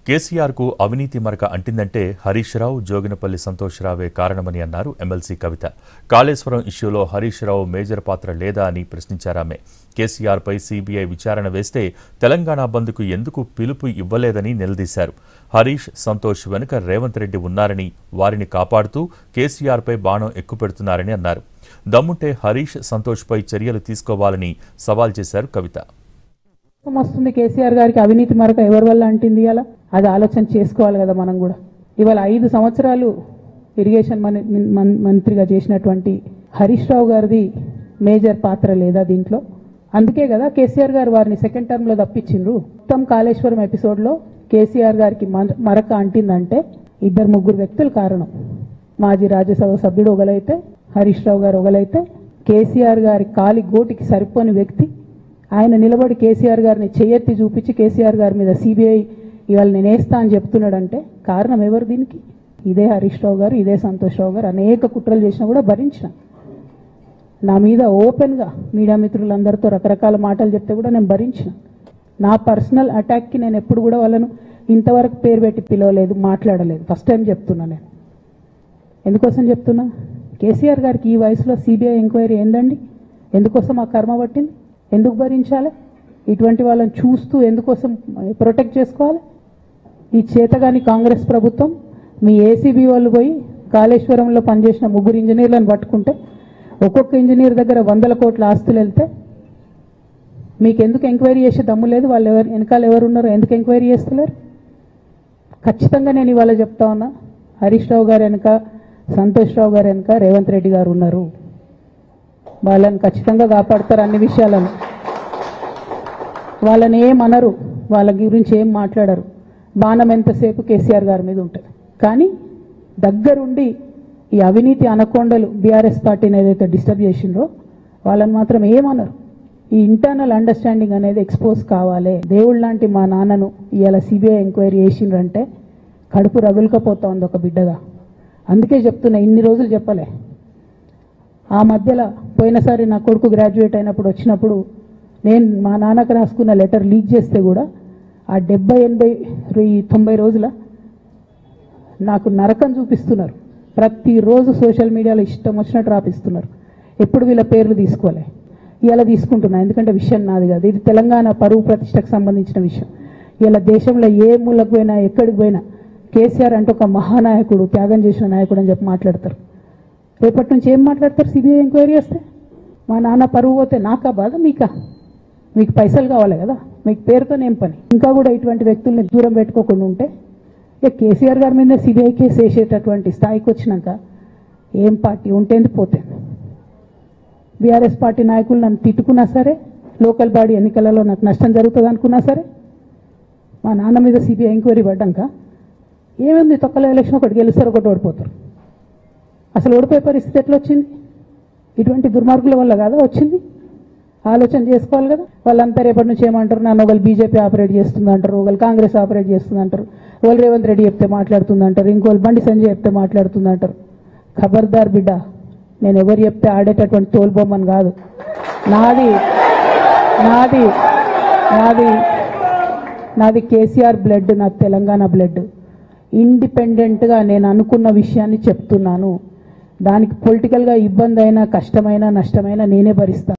కేసీఆర్ కు అవినీతి మరక అంటిందంటే హరీష్ రావు, జోగినపల్లి సంతోష్ రావే కారణమని అన్నారు ఎమ్మెల్సీ కవిత. కాళేశ్వరం ఇష్యూలో హరీష్ రావు మేజర్ పాత్ర లేదా అని ప్రశ్నించారామె. కేసీఆర్ పై సీబీఐ విచారణ వేస్తే తెలంగాణ బంద్కు ఎందుకు పిలుపు ఇవ్వలేదని నిలదీశారు. హరీష్, సంతోష్ వెనుక రేవంత్ రెడ్డి ఉన్నారని, వారిని కాపాడుతూ కేసీఆర్ పై బాణం ఎక్కుపెడుతున్నారని అన్నారు. దమ్ముంటే హరీష్, సంతోష్ పై చర్యలు తీసుకోవాలని సవాల్ చేశారు కవిత. వస్తుంది కేసీఆర్ గారికి అవినీతి మరక ఎవరి వల్ల అంటింది అలా అది ఆలోచన చేసుకోవాలి కదా. మనం కూడా ఇవాళ 5 సంవత్సరాలు ఇరిగేషన్ మంత్రిగా చేసినటువంటి హరీష్ రావు గారిది మేజర్ పాత్ర లేదా దీంట్లో? అందుకే కదా కేసీఆర్ గారు వారిని సెకండ్ టర్మ్ లో తప్పించిండ్రు. మొత్తం కాళేశ్వరం ఎపిసోడ్లో కేసీఆర్ గారికి మరక అంటిందంటే 2-3 వ్యక్తులు కారణం. మాజీ రాజ్యసభ సభ్యుడు ఒకలైతే, హరీష్ రావు గారు ఒకలైతే, కేసీఆర్ గారి కాలి గోటికి సరిపోని వ్యక్తి ఆయన నిలబడి కేసీఆర్ గారిని చెయ్యెత్తి చూపించి కేసీఆర్ గారి మీద సీబీఐ ఇవాళ నేను వేస్తా అని చెప్తున్నాడంటే కారణం ఎవరు దీనికి? ఇదే హరీష్ రావు గారు, ఇదే సంతోష్ రావు గారు. అనేక కుట్రలు చేసినా కూడా భరించిన. నా మీద ఓపెన్గా మీడియా మిత్రులందరితో రకరకాల మాటలు చెప్తే కూడా నేను భరించిన. నా పర్సనల్ అటాక్కి నేను ఎప్పుడు కూడా వాళ్ళను ఇంతవరకు పేరు పెట్టి పిలవలేదు, మాట్లాడలేదు. ఫస్ట్ టైం చెప్తున్నా. నేను ఎందుకోసం చెప్తున్నా? కేసీఆర్ గారికి ఈ వయసులో సీబీఐ ఎంక్వైరీ ఏందండి? ఎందుకోసం ఆ కర్మ పట్టింది? ఎందుకు భరించాలి? ఇటువంటి వాళ్ళని చూస్తూ ఎందుకోసం ప్రొటెక్ట్ చేసుకోవాలి? ఈ చేతగాని కాంగ్రెస్ ప్రభుత్వం మీ ఏసీబీ వాళ్ళు పోయి కాళేశ్వరంలో పనిచేసిన 3 ఇంజనీర్లను పట్టుకుంటే ఒక్కొక్క ఇంజనీర్ దగ్గర 100 కోట్ల ఆస్తులు వెళ్తే మీకు ఎందుకు ఎంక్వైరీ చేసే దమ్ము లేదు? వాళ్ళు వెనకాల ఎవరు ఉన్నారో ఎందుకు ఎంక్వైరీ చేస్తలేరు? ఖచ్చితంగా నేను ఇవాళ చెప్తా ఉన్నా, హరీష్ రావు గారు వెనక, సంతోష్ రావు గారు వెనక రేవంత్ రెడ్డి గారు ఉన్నారు. వాళ్ళని ఖచ్చితంగా కాపాడతారు. అన్ని విషయాలను వాళ్ళని ఏమనరు, వాళ్ళ గురించి ఏం మాట్లాడరు. బాణం ఎంతసేపు కేసీఆర్ గారి మీద ఉంటుంది. కానీ దగ్గరుండి ఈ అవినీతి అనకొండలు బీఆర్ఎస్ పార్టీని ఏదైతే డిస్టర్బ్ చేసిండ్రో వాళ్ళని మాత్రం ఏమనరు. ఈ ఇంటర్నల్ అండర్స్టాండింగ్ అనేది ఎక్స్పోజ్ కావాలి. దేవుళ్ళ లాంటి మా నాన్నను ఇవాళ సిబిఐ ఎంక్వైరీ చేసిండ్రంటే కడుపు రగులుకపోతా ఉంది ఒక బిడ్డగా. అందుకే చెప్తున్నా, ఇన్ని రోజులు చెప్పలే. ఆ మధ్యలో పోయినసారి నా కొడుకు గ్రాడ్యుయేట్ అయినప్పుడు వచ్చినప్పుడు నేను మా నాన్నకు రాసుకున్న లెటర్ లీక్ చేస్తే కూడా ఆ 70, 80, 90 రోజుల నాకు నరకం చూపిస్తున్నారు. ప్రతిరోజు సోషల్ మీడియాలో ఇష్టం వచ్చినట్టు రాపిస్తున్నారు. ఎప్పుడు వీళ్ళ పేర్లు తీసుకోలే, ఇలా తీసుకుంటున్నా. ఎందుకంటే విషయం నాది కాదు, ఇది తెలంగాణ పరువు ప్రతిష్టకు సంబంధించిన విషయం. ఇలా దేశంలో ఏ మూలకు పోయినా, ఎక్కడికి పోయినా కేసీఆర్ అంటే ఒక మహానాయకుడు, త్యాగం చేసిన నాయకుడు అని చెప్పి మాట్లాడతారు. రేపటి నుంచి ఏం మాట్లాడతారు? సిబిఐ ఎంక్వైరీ చేస్తే మా నాన్న పరువు పోతే నాకా బాధ? మీకా? మీకు పైసలు కావాలి కదా, మీకు పేరుతోనేం పని? ఇంకా కూడా ఇటువంటి వ్యక్తుల్ని దూరం పెట్టుకోకుండా ఉంటే ఇక కేసీఆర్ గారి మీద సిబిఐ కేసు వేసేటటువంటి స్థాయికి వచ్చినాక ఏం పార్టీ ఉంటేంది పోతేంది. బీఆర్ఎస్ పార్టీ నాయకులు నన్ను తిట్టుకున్నా సరే, లోకల్ బాడీ ఎన్నికలలో నాకు నష్టం జరుగుతుంది అనుకున్నా సరే, మా నాన్న మీద సిబిఐ ఎంక్వైరీ పడ్డాక ఏముంది? తొక్కల ఎలక్షన్ ఒకటి గెలుస్తారు, ఒకటి ఓడిపోతారు. అసలు ఓడిపోయే పరిస్థితి ఎట్లా వచ్చింది? ఇటువంటి దుర్మార్గుల వల్ల కాదా వచ్చింది? ఆలోచన చేసుకోవాలి కదా. వాళ్ళంతా రేపటి నుంచి ఏమంటారు? నన్ను ఒకళ్ళు బీజేపీ ఆపరేట్ చేస్తుంది అంటారు, ఒకళ్ళు కాంగ్రెస్ ఆపరేట్ చేస్తుంది అంటారు, ఒకళ్ళు రేవంత్ రెడ్డి చెప్తే మాట్లాడుతుంది అంటారు, ఇంకోళ్ళు బండి సంజయ్ చెప్తే మాట్లాడుతుంది అంటారు. ఖబర్దార్ బిడ్డ, నేను ఎవరు చెప్తే ఆడేటటువంటి తోలుబొమ్మని కాదు. నాది నాది నాది నాది కేసీఆర్ బ్లడ్, నా తెలంగాణ బ్లడ్. ఇండిపెండెంట్గా నేను అనుకున్న విషయాన్ని చెప్తున్నాను. దానికి పొలిటికల్గా ఇబ్బంది అయినా, కష్టమైనా, నష్టమైనా నేనే భరిస్తాను.